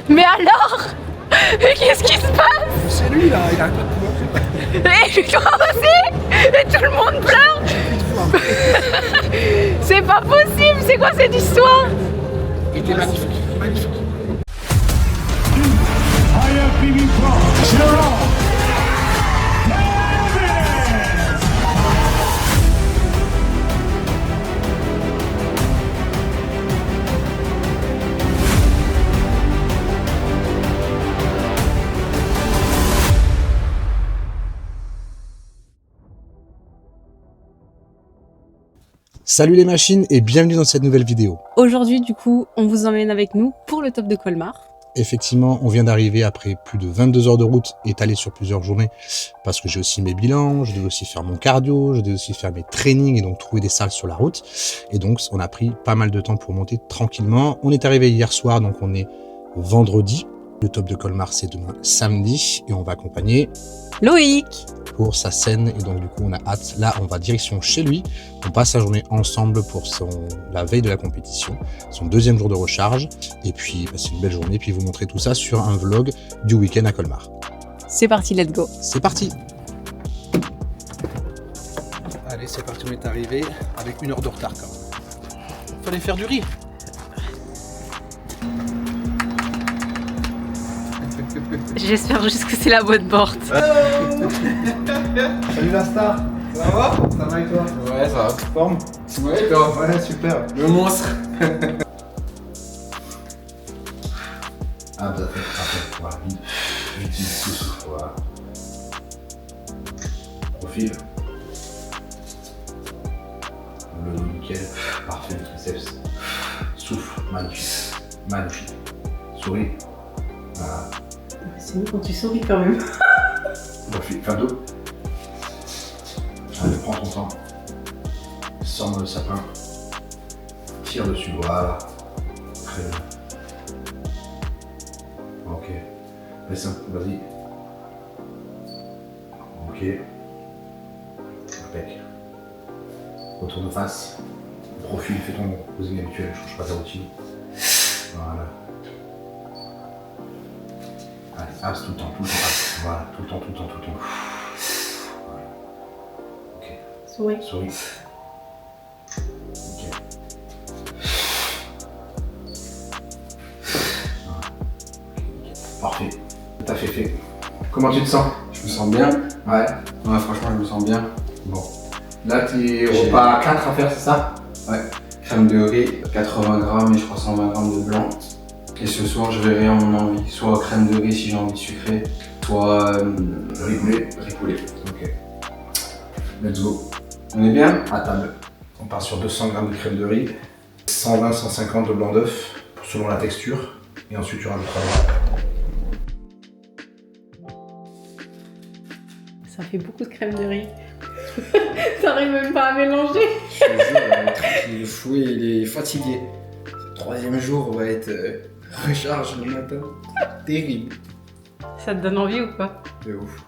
Mais alors? Qu'est-ce qui se passe? C'est lui là, il arrête pas de pleurer. Et toi aussi? Et tout le monde pleure? C'est pas possible, c'est quoi cette histoire? Il était magnifique, magnifique. Salut les machines et bienvenue dans cette nouvelle vidéo. Aujourd'hui, du coup, on vous emmène avec nous pour le top de Colmar. Effectivement, on vient d'arriver après plus de 22 heures de route étalée sur plusieurs journées parce que j'ai aussi mes bilans, je devais aussi faire mon cardio, je devais aussi faire mes trainings et donc trouver des salles sur la route. Et donc, on a pris pas mal de temps pour monter tranquillement. On est arrivé hier soir, donc on est vendredi. Le top de Colmar, c'est demain samedi et on va accompagner Loïc pour sa scène et donc du coup on a hâte. Là on va direction chez lui, on passe la journée ensemble pour la veille de la compétition, son deuxième jour de recharge et puis c'est une belle journée, puis vous montrer tout ça sur un vlog du week-end à Colmar. C'est parti, let's go. C'est parti. Allez, c'est parti, on est arrivé avec 1 heure de retard quand même. Fallait faire du riz. J'espère juste que c'est la bonne porte. Salut la star. Ça va? Ça va et toi? Ouais, ça va. Forme? Ouais, toi? Ouais, super. Le monstre. Ah bah après, voilà, j'utilise sous, voilà. Profil. Le nickel, parfait, le triceps. Souffle, magnifique, magnifique. Souris. Voilà. C'est mieux quand tu souris quand même. Profil, fin d'eau. Allez, prends ton temps. Sors dans le sapin. Tire dessus, voilà. Très bien. Ok. Laisse un peu, vas-y. Ok. Impec. Retourne face. Profil, fais ton posing habituel, ne change pas ta routine. Voilà. Allez, abs tout le temps, abs. Voilà, tout le temps. Voilà. Ok. Souris. Souris. Ok. Voilà. Parfait. T'as fait. Comment tu te sens? Je me sens bien. Ouais. Ouais, franchement, je me sens bien. Bon. Là, t'es repas 4 à faire, c'est ça? Ouais. Crème de riz, 80 grammes et je crois 120 grammes de blanc. Et ce soir, je verrai à mon envie. Soit crème de riz si j'ai envie sucré, soit Riz poulet. riz poulet. Ok. Let's go. On est bien? À table. On part sur 200 g de crème de riz, 120-150 de blanc d'œuf, selon la texture. Et ensuite, tu rajouteras Ça fait beaucoup de crème de riz. T'arrives même pas à mélanger. Je te jure, il est fou et il est fatigué. Le 3e jour, on va être recharge le matin. Terrible. Ça te donne envie ou pas? De ouf.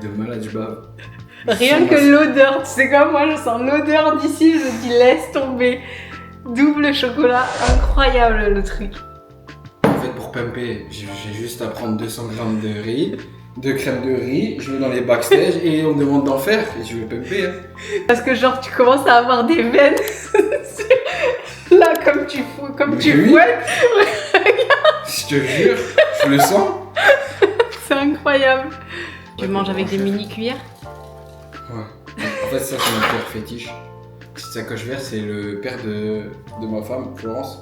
De malade, je bave. Rien que l'odeur, tu sais quoi, moi je sens l'odeur d'ici, je me dis laisse tomber. Double chocolat, incroyable le truc. En fait, pour pumper, j'ai juste à prendre 200 grammes de riz, de crème de riz, je vais dans les backstage et on me demande d'en faire et je vais pumper. Hein. Parce que genre tu commences à avoir des veines. Là comme tu Oui. fouettes, Je te jure, je le sens. c'est incroyable. Tu Ouais, manges avec comment des faire? mini cuillères? Ouais. En fait, ça c'est mon père fétiche. Cette sacoche verte, c'est le père de ma femme, Florence.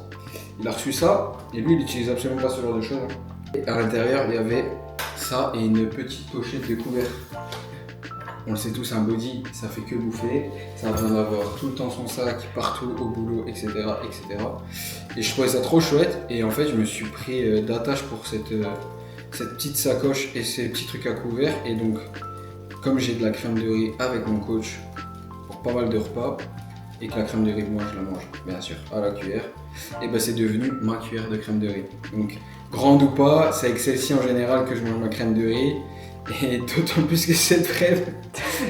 Il a reçu ça et lui il n'utilise absolument pas ce genre de choses. Hein. Et à l'intérieur, il y avait ça et une petite pochette de couverts. On le sait tous, un body, ça fait que bouffer. Ça a besoin d'avoir tout le temps son sac, partout, au boulot, etc. etc. Et je trouvais ça trop chouette. Et en fait, je me suis pris d'attache pour cette petite sacoche et ces petits trucs à couvert. Et donc, comme j'ai de la crème de riz avec mon coach pour pas mal de repas, et que la crème de riz, moi, je la mange, bien sûr, à la cuillère, et ben c'est devenu ma cuillère de crème de riz. Donc, grande ou pas, c'est avec celle-ci en général que je mange ma crème de riz. Et d'autant plus que cette trêve,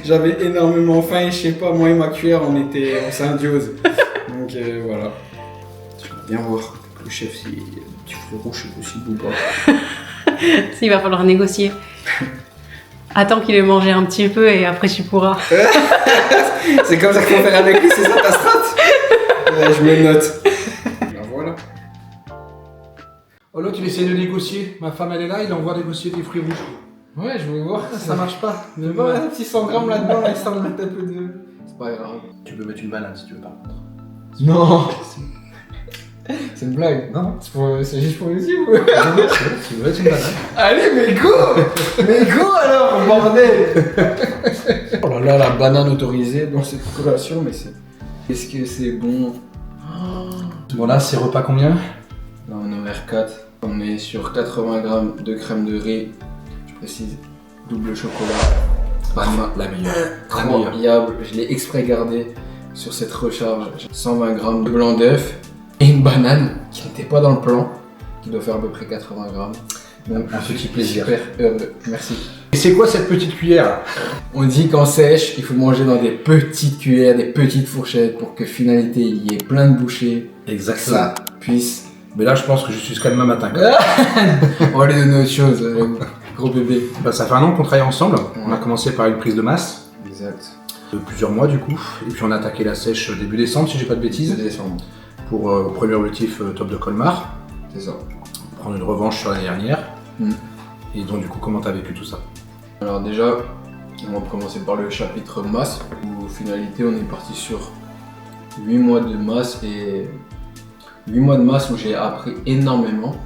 j'avais énormément faim et je sais pas, moi et ma cuillère, on était en symbiose. Donc voilà. Je vais bien voir le chef si Petit fruit rouge, c'est possible ou pas? Il va falloir négocier. Attends qu'il ait mangé un petit peu et après tu pourras. C'est comme ça qu'il faut faire avec lui, c'est ça ta strat? Ouais, je me note. Ben voilà. Oh l'autre il essaie de négocier. Ma femme elle est là, il envoie négocier des fruits rouges. Ouais, je veux voir. Ça marche pas. Il y a un petit 100 grammes là-dedans, là, histoire de mettre un peu de. C'est pas grave. Tu peux mettre une banane si tu veux par contre. Non! C'est une blague. Non, C'est juste pour YouTube. tu veux mettre une banane. Allez, mais go! Mais go alors, bordel! Oh là là, la banane autorisée dans cette collation, mais c'est. Qu'est-ce que c'est bon! Bon là c'est repas combien? Là on est au R4, on est sur 80 grammes de crème de riz, je précise, double chocolat. La meilleure. Incroyable, je l'ai exprès gardé sur cette recharge. 120 grammes de blanc d'œuf et une banane qui n'était pas dans le plan, qui doit faire à peu près 80 grammes. Donc Un petit plaisir. super heureux, merci. Et c'est quoi cette petite cuillère? On dit qu'en sèche, il faut manger dans des petites cuillères, des petites fourchettes pour que finalité il y ait plein de bouchées. Exactement. Ça puisse. Mais là je pense que je suis calme un matin. On va aller donner autre chose, gros bébé. Bah, ça fait un an qu'on travaille ensemble. On a commencé par une prise de masse. Exact. De plusieurs mois du coup. Et puis on a attaqué la sèche début décembre si j'ai pas de bêtises. Décembre. Pour premier objectif top de Colmar. C'est ça. Prendre une revanche sur l'année dernière. Mm. Et donc du coup comment t'as vécu tout ça? Alors déjà, on va commencer par le chapitre masse, où finalité on est parti sur 8 mois de masse et 8 mois de masse où j'ai appris énormément.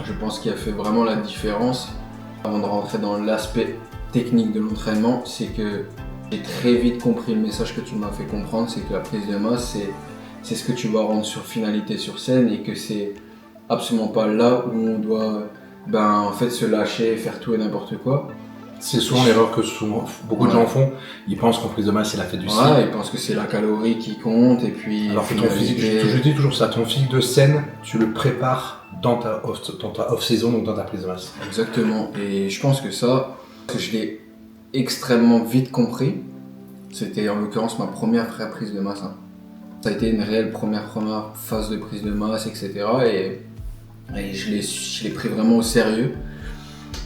Je pense qu'il a fait vraiment la différence. Avant de rentrer dans l'aspect technique de l'entraînement, c'est que j'ai très vite compris le message que tu m'as fait comprendre, c'est que la prise de masse, c'est ce que tu vas rendre sur finalité sur scène et que c'est absolument pas là où on doit en fait se lâcher, faire tout et n'importe quoi. C'est souvent l'erreur que beaucoup de gens font. Ils pensent qu'en prise de masse c'est la fête du ciel. Ils pensent que c'est la calorie qui compte et puis. Alors que ton physique, je dis toujours ça, ton physique de scène, tu le prépares dans ta off-saison, donc dans ta prise de masse. Exactement. Et je pense que ça, je l'ai extrêmement vite compris. C'était en l'occurrence ma première vraie prise de masse. Hein. Ça a été une réelle première phase de prise de masse, etc. Et je l'ai pris vraiment au sérieux.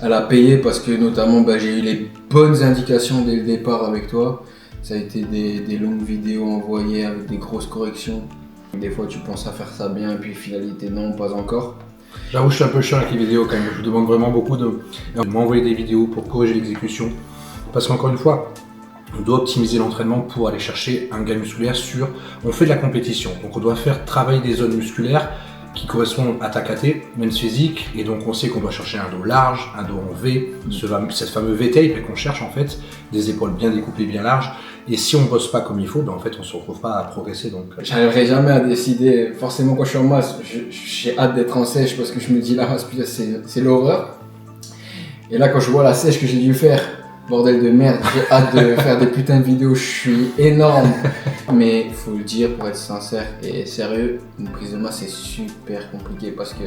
Elle a payé parce que notamment j'ai eu les bonnes indications dès le départ avec toi. Ça a été des longues vidéos envoyées avec des grosses corrections. Des fois tu penses à faire ça bien et puis finalité non, pas encore. J'avoue je suis un peu chiant avec les vidéos quand même. Je vous demande vraiment beaucoup de m'envoyer des vidéos pour corriger l'exécution. Parce qu'encore une fois, on doit optimiser l'entraînement pour aller chercher un gain musculaire sûr. On fait de la compétition, donc on doit faire travailler des zones musculaires qui correspondent à ta KT, même physique, et donc on sait qu'on doit chercher un dos large, un dos en V, cette fameuse V-tape qu'on cherche en fait, des épaules bien découpées, bien larges, et si on bosse pas comme il faut, en fait on se retrouve pas à progresser. Donc j'arriverai jamais à décider, forcément quand je suis en masse, j'ai hâte d'être en sèche parce que je me dis la masse c'est l'horreur, et là quand je vois la sèche que j'ai dû faire, bordel de merde, j'ai hâte de faire des putains de vidéos, je suis énorme. Mais faut le dire, pour être sincère et sérieux, une prise de masse c'est super compliqué parce que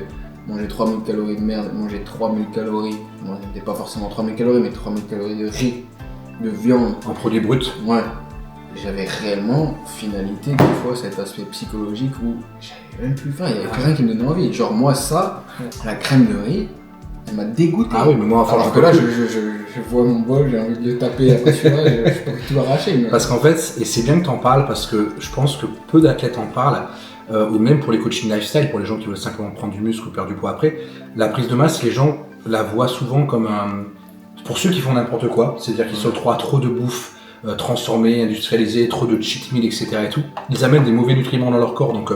manger 3000 calories de merde, manger 3000 calories, bon c'était pas forcément 3000 calories mais 3000 calories de riz, de viande. en produit brut. Ouais. J'avais réellement, finalité, des fois cet aspect psychologique où j'avais même plus faim, il y avait plus rien qui me donnait envie. Genre moi ça, la crème de riz, elle m'a dégoûté. Ah oui, mais moi, alors que là, je vois mon bol, j'ai envie de le taper après celui-là, je peux tout arracher. Mais... Parce qu'en fait, et c'est bien que tu en parles, parce que je pense que peu d'athlètes en parlent, ou même pour les coaching lifestyle, pour les gens qui veulent simplement prendre du muscle ou perdre du poids après, la prise de masse, les gens la voient souvent comme un... Pour ceux qui font n'importe quoi, c'est-à-dire qu'ils s'octroient trop de bouffe, transformée, industrialisée, trop de cheat meal, etc. et tout, ils amènent des mauvais nutriments dans leur corps, donc...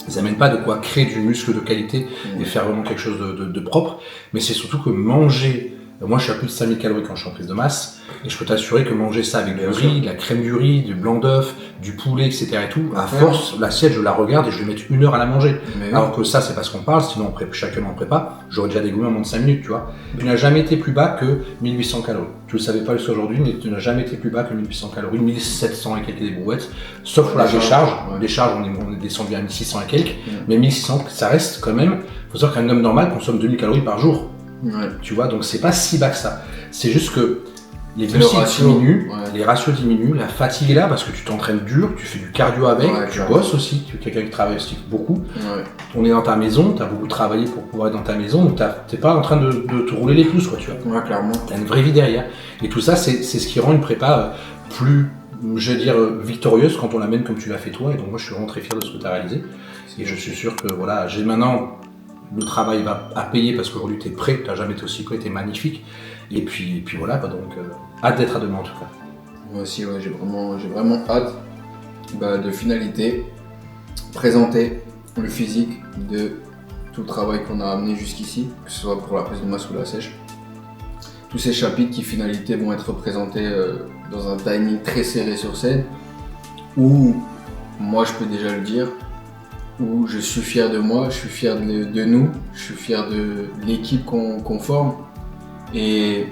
Ils n'amènent pas de quoi créer du muscle de qualité et faire vraiment quelque chose de propre, mais c'est surtout que manger, moi je suis à plus de 5000 calories quand je suis en prise de masse, et je peux t'assurer que manger ça avec du riz, de la crème du riz, du blanc d'œuf, du poulet, etc. et tout, à force, l'assiette je la regarde et je vais mettre 1 heure à la manger. Alors que ça c'est parce qu'on parle, sinon chacun en prépa, j'aurais déjà dégommé en moins de 5 minutes, tu vois. Tu n'as jamais été plus bas que 1800 calories. Tu le savais pas jusqu'à aujourd'hui, mais tu n'as jamais été plus bas que 1800 calories, 1700 et quelques des brouettes, sauf pour la décharge. Décharge, on est descendu à 1600 et quelques, mais 1600, ça reste quand même, faut savoir qu'un homme normal consomme 2000 calories par jour. Ouais. Tu vois, donc c'est pas si bas que ça. C'est juste que les C'est le glucides ratio. diminuent, Ouais. les ratios diminuent, la fatigue est là parce que tu t'entraînes dur, tu fais du cardio avec, Ouais, tu clairement. bosses aussi, tu es quelqu'un qui travaille aussi beaucoup. Ouais. On est dans ta maison, tu as beaucoup travaillé pour pouvoir être dans ta maison, donc t'es pas en train de te rouler les pouces, quoi, tu vois. Ouais, clairement. Tu as une vraie vie derrière. Et tout ça, c'est ce qui rend une prépa plus, je veux dire, victorieuse quand on l'amène comme tu l'as fait toi. Et donc moi, je suis vraiment très fier de ce que tu as réalisé. Et je suis sûr que voilà, j'ai maintenant, le travail va à payer parce qu'aujourd'hui, tu es prêt, tu n'as jamais été aussi prêt, tu es magnifique. Et puis voilà, quoi, donc hâte d'être à demain en tout cas. Moi aussi, ouais, j'ai vraiment hâte de finalité, présenter le physique de tout le travail qu'on a amené jusqu'ici, que ce soit pour la prise de masse ou la sèche. Tous ces chapitres qui, finalité, vont être présentés dans un timing très serré sur scène, où, moi je peux déjà le dire, où je suis fier de moi, je suis fier de nous, je suis fier de l'équipe qu'on forme. Et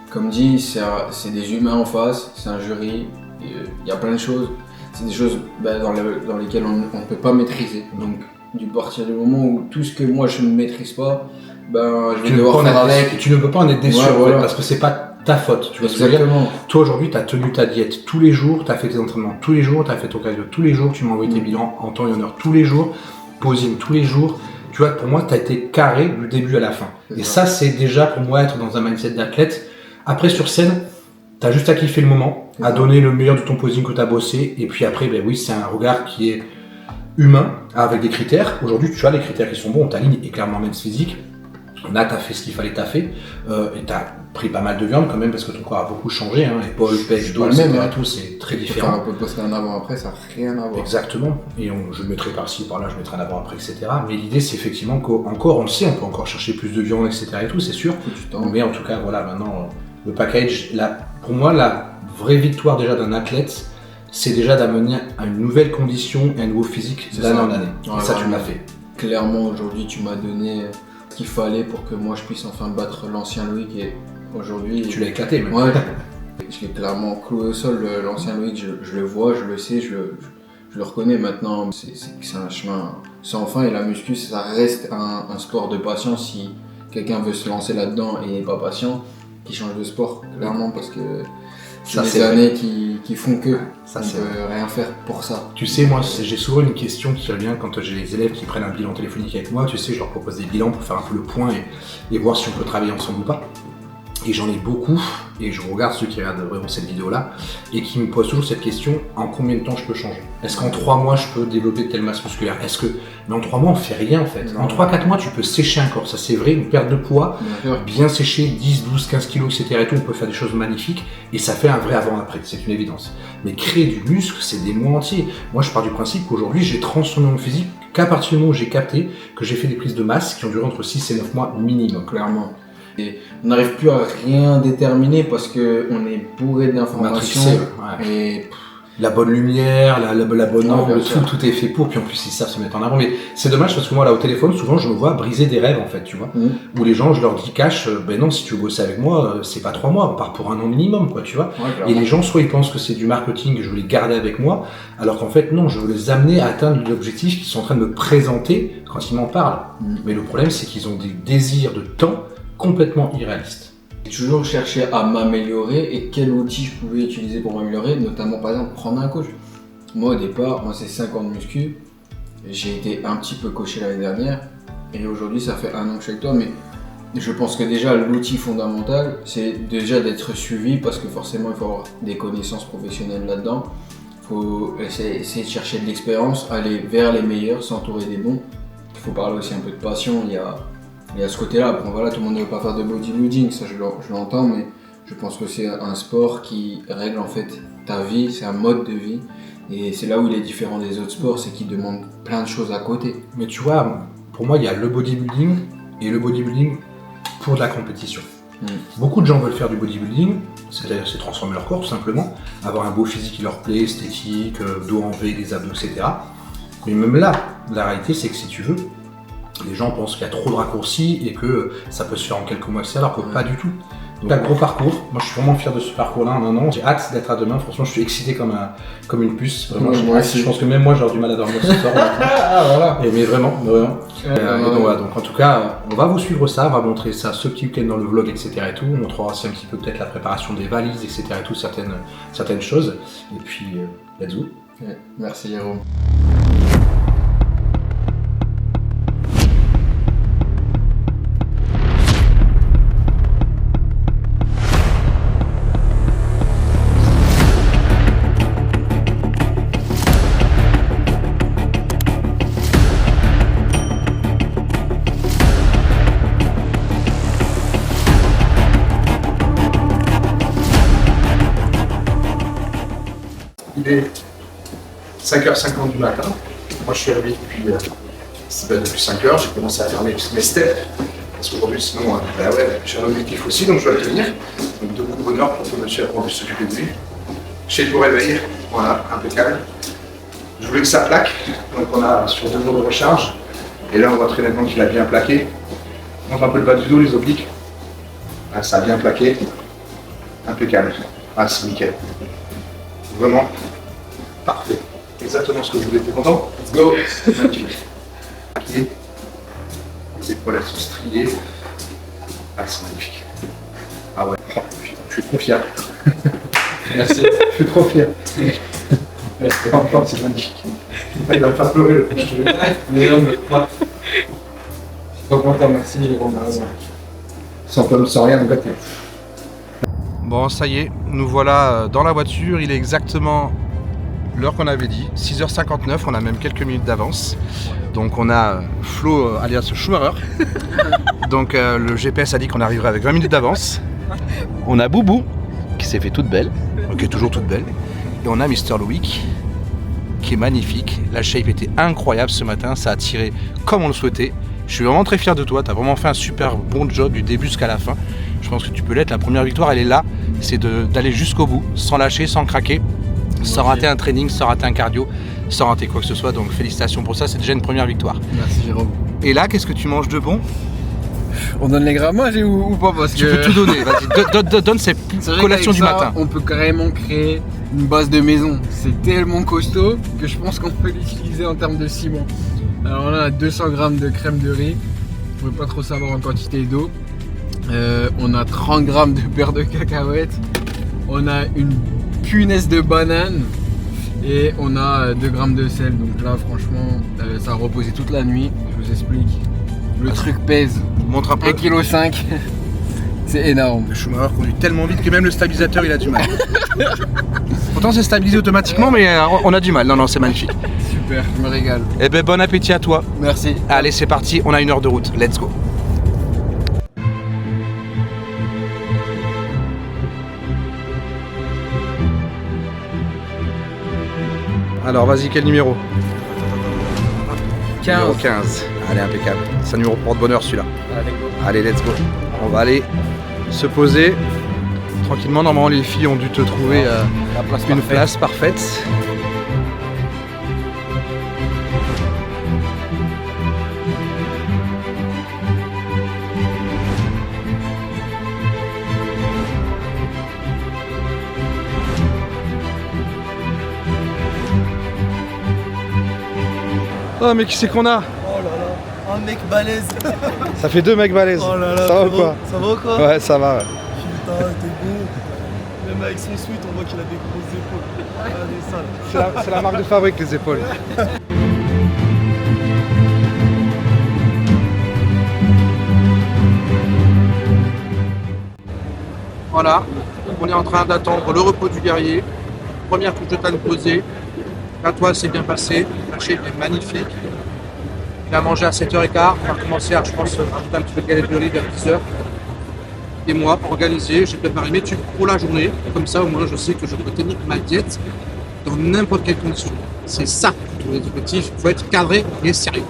comme dit, c'est des humains en face, c'est un jury, il y a plein de choses. C'est des choses dans lesquelles on ne peut pas maîtriser. Donc, du partir du moment où tout ce que moi je ne maîtrise pas, je vais devoir faire avec. Tu ne peux pas en être déçu Ouais, en fait, voilà. parce que c'est pas ta faute. Tu vois ce que je veux dire? Exactement. Toi aujourd'hui, tu as tenu ta diète tous les jours, tu as fait tes entraînements tous les jours, tu as fait ton cardio tous les jours, tu m'as envoyé tes bilans en temps et en heure tous les jours, posing tous les jours. Tu vois, pour moi, tu as été carré du début à la fin. C'est Et ça. ça, c'est déjà pour moi être dans un mindset d'athlète. Après, sur scène, tu as juste à kiffer le moment, C'est à ça. donner le meilleur de ton posing que tu as bossé. Et puis après, oui, c'est un regard qui est humain, avec des critères. Aujourd'hui, tu as les critères qui sont bons, ta ligne est clairement men's physique. Là, tu as fait ce qu'il fallait taffer. Et tu as pris pas mal de viande quand même, parce que ton corps a beaucoup changé. Hein, épaules, pec, dos, pas le etc. même, hein. Tout, c'est très Enfin, différent. on peut poster un avant-après, ça n'a rien à voir. Exactement. Et je le mettrai par-ci, par-là, je mettrai un avant-après, etc. Mais l'idée, c'est effectivement qu'encore, on le sait, on peut encore chercher plus de viande, etc. et tout, c'est sûr. Tout du temps. Mais en tout cas, voilà, maintenant, le package, pour moi, la vraie victoire déjà d'un athlète, c'est déjà d'amener à une nouvelle condition et un nouveau physique C'est d'année ça. en année. Ouais, et ça, tu vraiment. l'as fait. Clairement, aujourd'hui, tu m'as donné ce qu'il fallait pour que moi je puisse enfin battre l'ancien Loïc. Et aujourd'hui, Tu l'as éclaté, même. ouais, je l'ai clairement cloué au sol, l'ancien Loïc. Je le vois, je le sais, je le reconnais maintenant. C'est un chemin sans fin et la muscu, ça reste un sport de passion. Si quelqu'un veut se lancer là-dedans et n'est pas patient, qu'il change de sport, clairement, parce que c'est Ça, des c'est vrai. années qui font que Ça, on c'est peut rien faire pour ça. Tu sais, moi, j'ai souvent une question qui revient quand j'ai les élèves qui prennent un bilan téléphonique avec moi. Tu sais, je leur propose des bilans pour faire un peu le point et voir si on peut travailler ensemble ou pas. Et j'en ai beaucoup, et je regarde ceux qui regardent vraiment cette vidéo-là, et qui me posent toujours cette question, en combien de temps je peux changer? Est-ce qu'en 3 mois, je peux développer de telle masse musculaire? Mais en 3 mois, on fait rien en fait. Non. En 3-4 mois, tu peux sécher un corps, ça c'est vrai, une perte de poids, Bien sûr. bien séché, 10, 12, 15 kilos, etc. et tout, on peut faire des choses magnifiques, et ça fait un vrai avant-après, c'est une évidence. Mais créer du muscle, c'est des mois entiers. Moi, je pars du principe qu'aujourd'hui, j'ai transformé mon physique qu'à partir du moment où j'ai capté que j'ai fait des prises de masse qui ont duré entre 6 et 9 mois minimum. Clairement. Et on n'arrive plus à rien déterminer parce qu'on est bourré d'informations. Matrixé, ouais. Et La bonne lumière, la bonne Ouais, angle, bien sûr. tout est fait pour, puis en plus ils savent se mettre en avant. Mais c'est dommage parce que moi là au téléphone, souvent je me vois briser des rêves en fait, tu vois. Où les gens, je leur dis cash, ben non, si tu veux bosser avec moi, c'est pas 3 mois, on part pour 1 an minimum, quoi, tu vois. Ouais, Et clairement. les gens, soit ils pensent que c'est du marketing et je veux les garder avec moi, alors qu'en fait non, je veux les amener à atteindre l'objectif qu'ils sont en train de me présenter quand ils m'en parlent. Mais le problème c'est qu'ils ont des désirs de temps complètement irréalistes. J'ai toujours cherché à m'améliorer et quel outil je pouvais utiliser pour m'améliorer, notamment par exemple prendre un coach. Moi au départ, c'est 5 ans de muscu, j'ai été un petit peu coaché l'année dernière et aujourd'hui ça fait 1 an que je suis avec toi, mais je pense que déjà l'outil fondamental c'est déjà d'être suivi parce que forcément il faut avoir des connaissances professionnelles là-dedans, il faut essayer de chercher de l'expérience, aller vers les meilleurs, s'entourer des bons, il faut parler aussi un peu de passion, il y a ce côté-là. Bon, voilà, tout le monde ne veut pas faire de bodybuilding, ça je l'entends, mais je pense que c'est un sport qui règle en fait ta vie, c'est un mode de vie. Et c'est là où il est différent des autres sports, c'est qu'il demande plein de choses à côté. Mais tu vois, pour moi, il y a le bodybuilding et le bodybuilding pour de la compétition. Beaucoup de gens veulent faire du bodybuilding, c'est-à-dire c'est transformer leur corps tout simplement, avoir un beau physique qui leur plaît, esthétique, dos en V, des abdos, etc. Mais même là, la réalité c'est que si tu veux, les gens pensent qu'il y a trop de raccourcis et que ça peut se faire en quelques mois, etc. Alors que pas du tout. Donc un gros parcours, moi je suis vraiment fier de ce parcours-là en un an, j'ai hâte d'être à demain, franchement je suis excité comme une puce, vraiment, je pense que même moi j'aurais du mal à dormir ce soir. Voilà. Mais vraiment. Donc en tout cas, on va vous suivre ça, on va montrer ça ce petit week-end dans le vlog, etc. et tout, on montrera aussi un petit peu peut-être la préparation des valises, etc. et tout, certaines choses, et puis let's go. Ouais, merci Jérôme. Il est 5h50 du matin. Moi, je suis réveillé depuis 5h. J'ai commencé à faire mes steps. Parce qu'aujourd'hui, sinon, j'ai un objectif aussi, donc je dois le tenir. Donc, de beaucoup de bonheur pour que monsieur a pu s'occuper de lui. Chez le réveil, voilà, impeccable. Je voulais que ça plaque. Donc, on a sur 2 jours de recharge. Et là, on voit très nettement qu'il a bien plaqué. On montre un peu le bas du dos, les obliques. Ah, ça a bien plaqué. Impeccable. Ah, c'est nickel. Vraiment parfait. Exactement ce que je voulais. T'es content? Let's go. Magnifique. Les épaules elles sont striées. Ah, c'est magnifique. Ah ouais. Oh, je suis trop fier. Merci. Je suis trop fier. Encore, c'est magnifique. Il va me faire pleurer le coup. Mais non, mais quoi? Je suis trop content, merci Jérôme. Sans rien de gâter. Bon, ça y est, nous voilà dans la voiture. Il est exactement l'heure qu'on avait dit, 6h59. On a même quelques minutes d'avance. Donc on a Flo alias Schumacher. Donc le GPS a dit qu'on arriverait avec 20 minutes d'avance. On a Boubou qui s'est fait toute belle, qui est toujours toute belle. Et on a Mr. Loïc qui est magnifique. La shape était incroyable ce matin, ça a tiré comme on le souhaitait. Je suis vraiment très fier de toi, tu as vraiment fait un super bon job du début jusqu'à la fin. Je pense que tu peux l'être, la première victoire elle est là, c'est d'aller jusqu'au bout, sans lâcher, sans craquer, sans rater un training, sans rater un cardio, sans rater quoi que ce soit. Donc félicitations pour ça, c'est déjà une première victoire. Merci Jérôme. Et là, qu'est-ce que tu manges de bon? On donne les grammages ou pas parce Tu que... peux tout donner, vas-y, donne cette collation du matin. On peut carrément créer une base de maison. C'est tellement costaud que je pense qu'on peut l'utiliser en termes de ciment. Alors là, on a 200 g de crème de riz. On ne peut pas trop savoir en quantité d'eau. On a 30 g de beurre de cacahuète. On a une punaise de banane. Et on a 2 g de sel. Donc là, franchement, ça a reposé toute la nuit. Je vous explique. Le truc pèse. Montre un peu. 1,5 kg. C'est énorme. Le Schumacher conduit tellement vite que même le stabilisateur il a du mal. Pourtant c'est stabilisé automatiquement mais on a du mal. Non, c'est magnifique. Super, je me régale. Eh ben bon appétit à toi. Merci. Allez c'est parti, on a 1 heure de route. Let's go. Alors vas-y, quel numéro? 15. Numéro 15. Allez, impeccable. C'est un numéro porte-bonheur celui-là. Allez, go. Allez, let's go. On va aller se poser tranquillement. Normalement, les filles ont dû te trouver La place une parfaite. place parfaite. Oh, mais qui c'est qu'on a? Oh là là, un mec balèze. Ça fait 2 mecs balèzes. Oh là là, Ça va ou frérot. quoi? Ça va ou quoi? Ouais, ça va. Ouais. Putain, t'es beau. Même avec son sweat, on voit qu'il a des grosses épaules. Ah, des sales. C'est la marque de fabrique, les épaules. Voilà, on est en train d'attendre le repos du guerrier. Première couche de table posée. La toile s'est bien passée, la shape est magnifique. Il a mangé à 7h15, on va commencer à, je pense, rajouter un petit peu de galette de riz vers 10h. Et moi, organisé, j'ai préparé mes tubes pour la journée. Comme ça, au moins, je sais que je peux tenir ma diète dans n'importe quelle condition. C'est ça, tous les objectifs. Il faut être cadré et sérieux.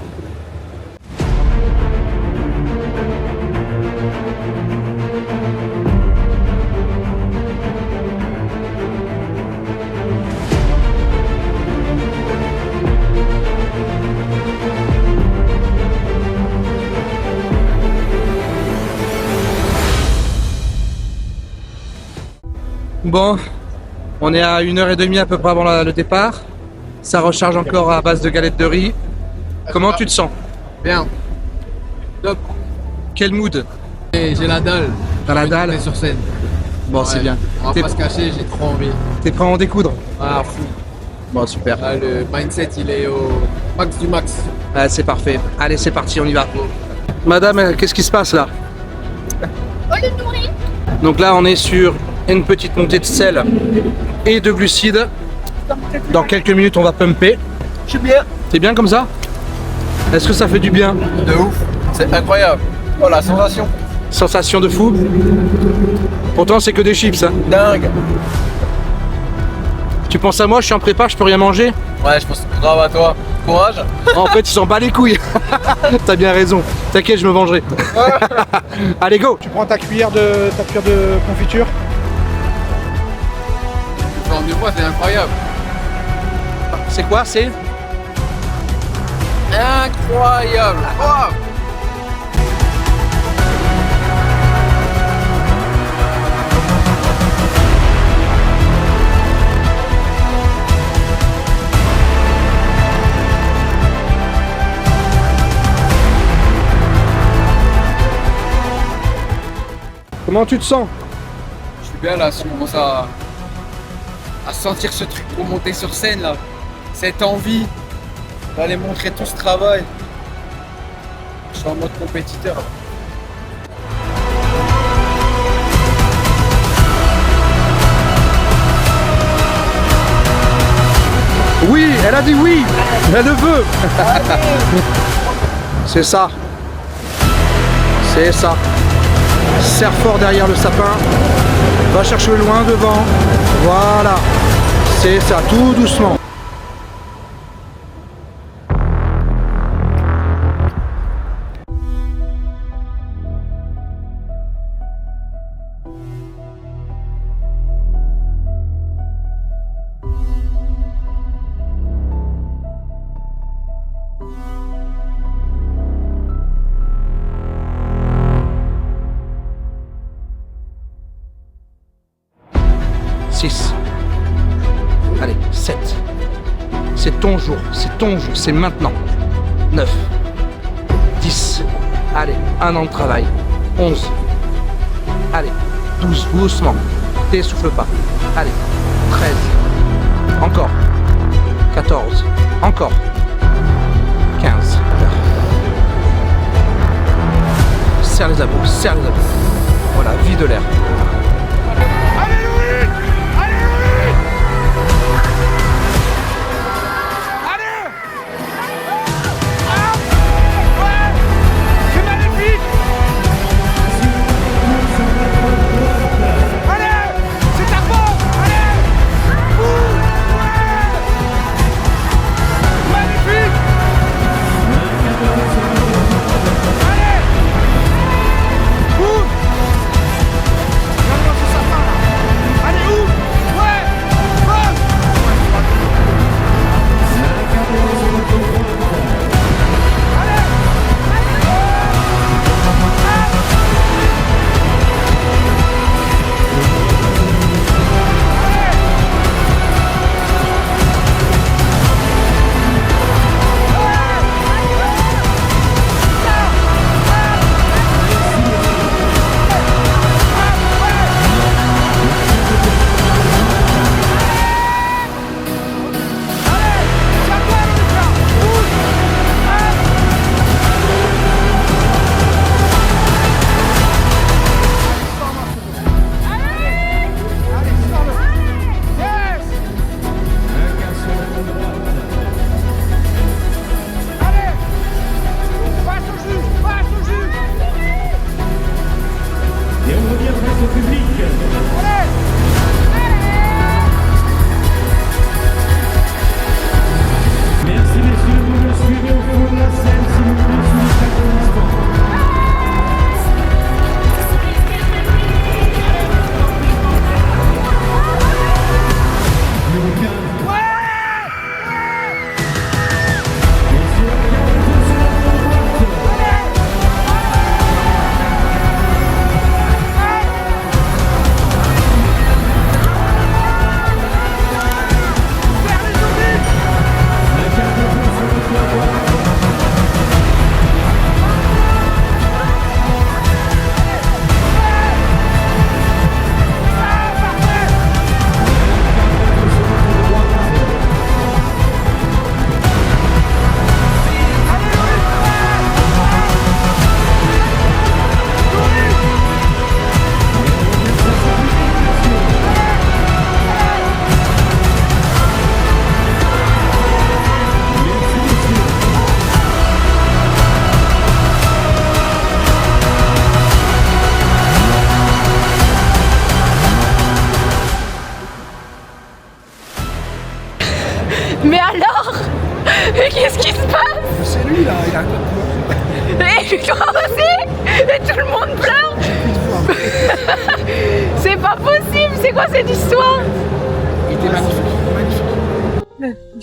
Bon, on est à 1h30 à peu près avant le départ. Ça recharge encore à base de galettes de riz. Comment tu te sens? Bien. Top. Quel mood? Et j'ai la dalle. T'as la dalle? On est sur scène. Bon, c'est bien. On va T'es pas se cacher, j'ai trop envie. prêt à en découdre? Ah, fou. Bon, super. Là, le mindset, il est au max du max. Ah, c'est parfait. Allez, c'est parti, on y va. Madame, qu'est-ce qui se passe là? Donc là, on est sur une petite montée de sel et de glucides. Dans quelques minutes, on va pumper. Je suis bien. T'es bien comme ça? Est-ce que ça fait du bien? De ouf. C'est incroyable. Oh, la sensation. Sensation de fou? Pourtant, c'est que des chips. Hein. Dingue. Tu penses à moi, je suis en prépa, je peux rien manger? Ouais, je pense grave à toi. Courage. En fait, ils s'en bat les couilles. T'as bien raison. T'inquiète, je me vengerai. Allez, go! Tu prends ta cuillère de confiture. Le forme du bois, c'est incroyable. C'est quoi? C'est Incroyable. Wow. Comment tu te sens? Je suis bien là, je commence à sentir ce truc pour monter sur scène là. Cette envie d'aller montrer tout ce travail. Je suis en mode compétiteur. Oui, elle a dit oui. Elle le veut. C'est ça. C'est ça. Serre fort derrière le sapin. Va chercher loin devant. Voilà. C'est ça, tout doucement. Allez, 7. C'est ton jour, c'est maintenant. 9. 10. Allez, un an de travail. 11. Allez, 12, doucement. T'essouffle pas. Allez, 13. Encore. 14. Encore. 15. Serre les abdos, serre les abdos. Voilà, vide l'air.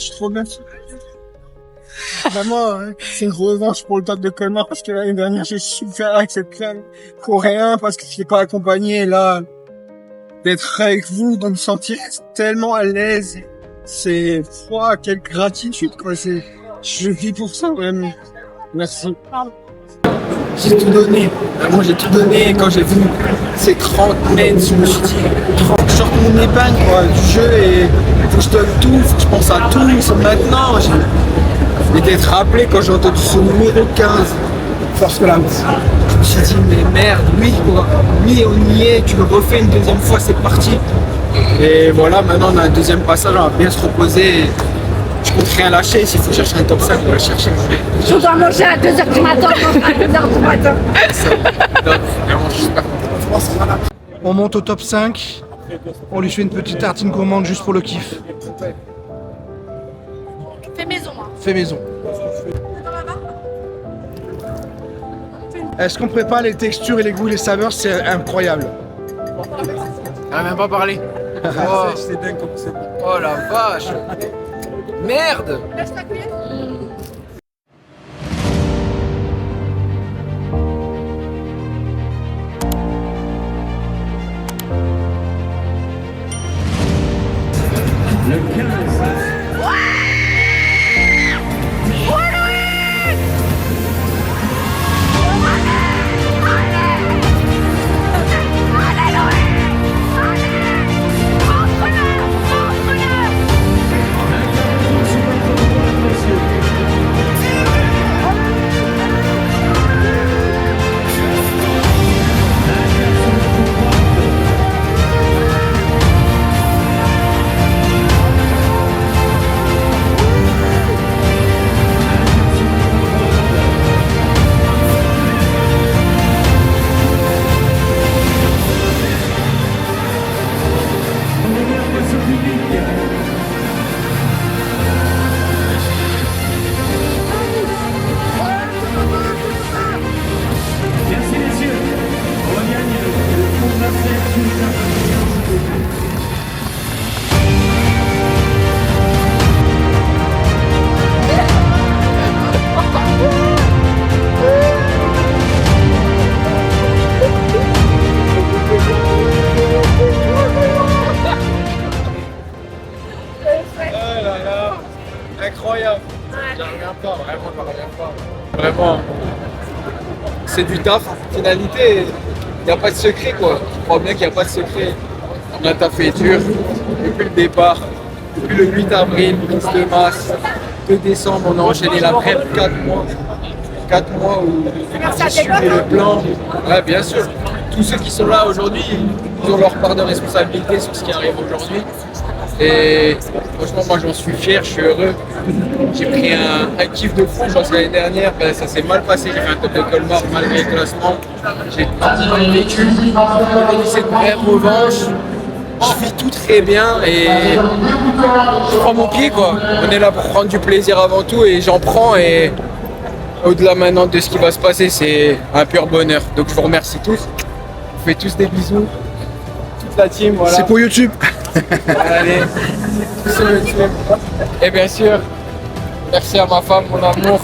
je suis trop bien. Vraiment, c'est une revanche pour le Top de Colmar parce que l'année dernière, j'ai souffert avec cette crème pour rien parce que je n'étais pas accompagné. Et là, d'être avec vous, de me sentir tellement à l'aise, c'est froid, quelle gratitude, quoi. Je vis pour ça, vraiment. Merci. J'ai tout donné, vraiment j'ai tout donné. Quand j'ai vu ces 30 mètres, je me suis dit, je sorte mon épingle quoi, du jeu et faut que je donne tout, faut que je pense à tout, c'est maintenant. J'ai été rappelé quand j'ai entendu ce numéro 15, First Class. Je me suis dit, mais merde, oui quoi, oui on y est, tu le refais une deuxième fois, c'est parti. Et voilà, maintenant on a un deuxième passage, on va bien se reposer. Je compte rien lâcher, s'il faut chercher un top 5, on va le chercher. Je dois manger à 2h du matin, je mange à 2h du matin. Vraiment, je suis super content. On monte au top 5. On lui fait une petite tartine gourmande juste pour le kiff. Fais maison, hein. Fait maison. Est-ce qu'on prépare les textures et les goûts et les saveurs? C'est incroyable. On a même pas parlé. Oh, c'est dingue comme c'est bon. Oh la vache. Merde. Lâche ta cuillère. Incroyable. J'en reviens pas, vraiment, j'en reviens pas. Vraiment, c'est du taf. Finalité, il n'y a pas de secret quoi. Je crois bien qu'il n'y a pas de secret. On a taffé dur depuis le départ, depuis le 8 avril, prise de masse, 2 décembre, on a enchaîné la prep 4 mois. 4 mois où j'ai suivi le plan. Ouais, bien sûr. Tous ceux qui sont là aujourd'hui, ils ont leur part de responsabilité sur ce qui arrive aujourd'hui. Et franchement, moi j'en suis fier, je suis heureux. J'ai pris un kiff de fou, je pense que l'année dernière, ben, ça s'est mal passé. J'ai fait un top de Colmar malgré le classement. J'ai mal vécu. Aujourd'hui, c'est une vraie revanche. Je vis tout très bien et je prends mon pied quoi. On est là pour prendre du plaisir avant tout et j'en prends et au-delà maintenant de ce qui va se passer, c'est un pur bonheur. Donc je vous remercie tous. Je vous fais tous des bisous. Toute la team, voilà. C'est pour YouTube. Allez, tous sur YouTube. Et bien sûr, merci à ma femme, mon amour,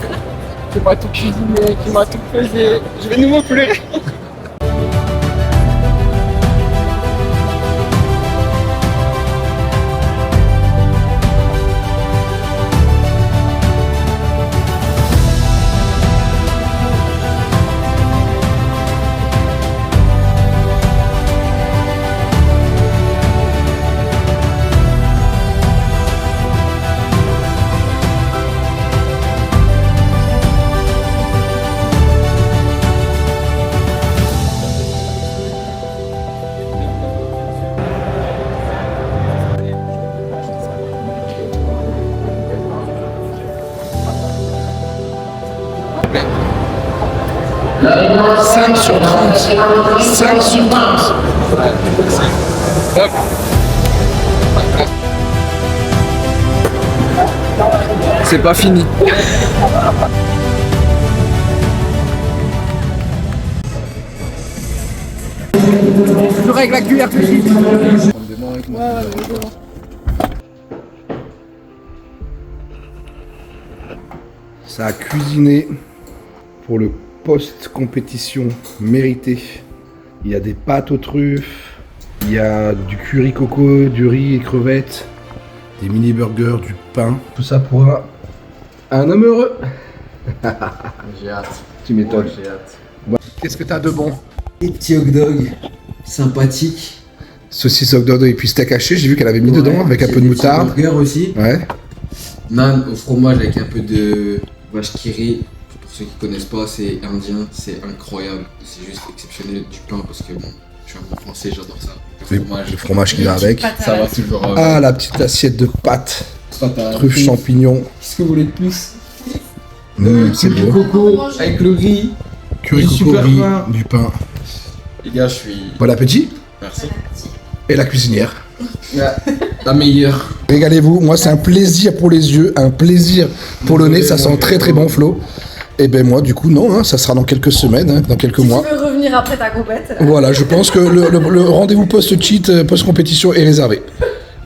qui m'a tout cuisiné, qui m'a tout pesé. Je vais nouveau pleurer. Cinq sur 30. 5 sur 30. Hop. C'est pas fini. Toujours avec la cuillère tout de suite. Ça a cuisiné pour le post-compétition mérité. Il y a des pâtes aux truffes, il y a du curry coco, du riz et crevettes, des mini burgers, du pain. Tout ça pour un homme heureux. J'ai hâte. Tu m'étonnes. J'ai hâte. Bon. Qu'est-ce que t'as de bon? Des petits hot dogs sympathiques. Saucisse hot dog et puis steak haché, j'ai vu qu'elle avait mis dedans avec un peu de moutarde. Burger aussi. Ouais. Naan au fromage avec un peu de vache qui rit. Pour ceux qui connaissent pas, c'est indien, c'est incroyable. C'est juste exceptionnel du pain parce que bon, je suis un bon français, j'adore ça. Le fromage qui va avec. Ça va toujours. Ah, la petite assiette de pâtes, truffes, champignons. Qu'est-ce que vous voulez de plus? C'est Du beau. coco avec le riz. Curry du coco, super riz, pain. du pain. Les gars, je suis. Bon appétit. Merci. Et la cuisinière. La meilleure. Régalez-vous, moi c'est un plaisir pour les yeux, un plaisir pour le nez, ça sent très très bon Flo. Et ben moi du coup non, hein, ça sera dans quelques semaines, hein, dans quelques mois. Tu veux revenir après ta compète? Voilà, je pense que le rendez-vous post-cheat, post-compétition est réservé.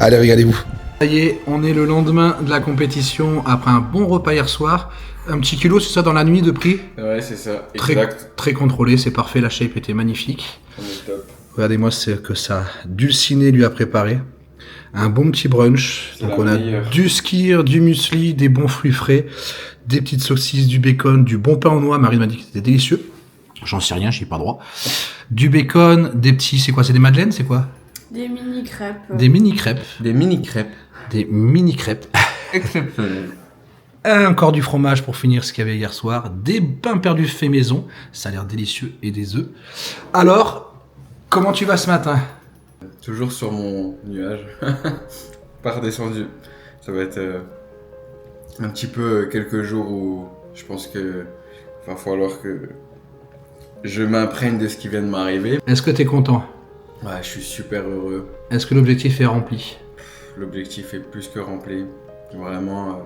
Allez, régalez-vous. Ça y est, on est le lendemain de la compétition, après un bon repas hier soir. Un petit kilo, c'est ça, dans la nuit de prix? Ouais, c'est ça. Très, Exact. très contrôlé, c'est parfait, la shape était magnifique. On est top. Regardez-moi ce que ça Dulciné lui a préparé. Un bon petit brunch. C'est Donc la on a meilleure. du skyr, du muesli, des bons fruits frais, des petites saucisses, du bacon, du bon pain aux noix. Marie m'a dit que c'était délicieux. J'en sais rien, j'y ai pas droit. Du bacon, des petits, c'est quoi? C'est des madeleines, c'est quoi? Des mini crêpes. Des mini crêpes. Des mini crêpes. Des mini crêpes. Exceptionnel. Encore du fromage pour finir ce qu'il y avait hier soir. Des pains perdus faits maison. Ça a l'air délicieux. Et des œufs. Alors, comment tu vas ce matin? Toujours sur mon nuage. Pas redescendu. Ça va être un petit peu quelques jours où je pense que va falloir que je m'imprègne de ce qui vient de m'arriver. Est-ce que t'es content? Ouais, je suis super heureux. Est-ce que l'objectif est rempli? L'objectif est plus que rempli. Vraiment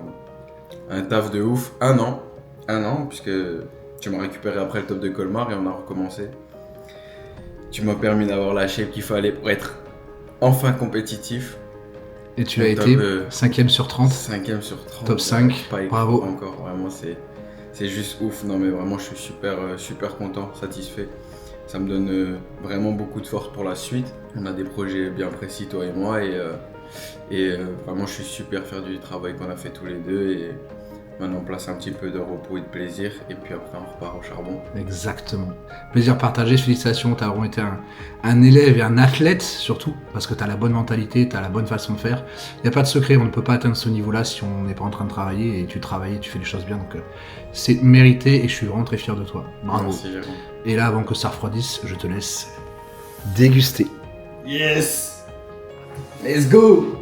un taf de ouf. Un an, puisque tu m'as récupéré après le top de Colmar et on a recommencé. Tu m'as permis d'avoir la shape qu'il fallait pour être enfin compétitif. Et tu as Top, été 5ème sur 30. 5ème sur 30. Top 5, Pas écrit bravo. encore, vraiment c'est juste ouf. Non mais vraiment je suis super content, satisfait. Ça me donne vraiment beaucoup de force pour la suite. On a des projets bien précis toi et moi et vraiment je suis super fier du travail qu'on a fait tous les deux et maintenant on place un petit peu de repos et de plaisir et puis après on repart au charbon. Exactement. Plaisir partagé, félicitations, t'as vraiment été un élève et un athlète surtout, parce que t'as la bonne mentalité, t'as la bonne façon de faire. Il n'y a pas de secret, on ne peut pas atteindre ce niveau-là si on n'est pas en train de travailler, et tu travailles, tu fais les choses bien, donc c'est mérité et je suis vraiment très fier de toi. Bravo. Merci Jérôme. Et là, avant que ça refroidisse, je te laisse déguster. Yes! Let's go!